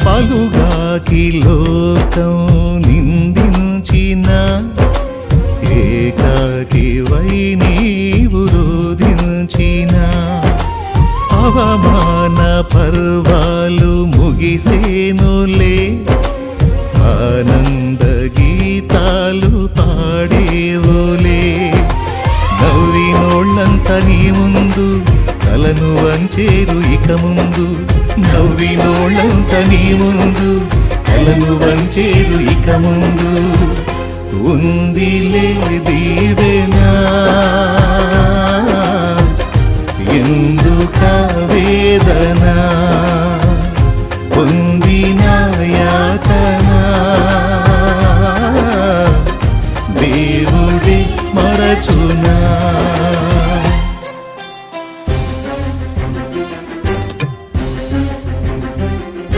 పలుగాకి లోకం నిందించిన ఏకాకి వై నీవు రోధించిన అవమాన పర్వాలు ముగిసేనులే ఆనంద గీతాలు పాడేవులే నవ్వినోళ్ళంత నీ ముందు తలను వంచేరు ఇక ముందు నవ్వినోళ్ళంత నీ ముందు తలను వంచేరు ఇక ముందు ఉందిలే దీవెనా ఎందుక వేదన పొందిన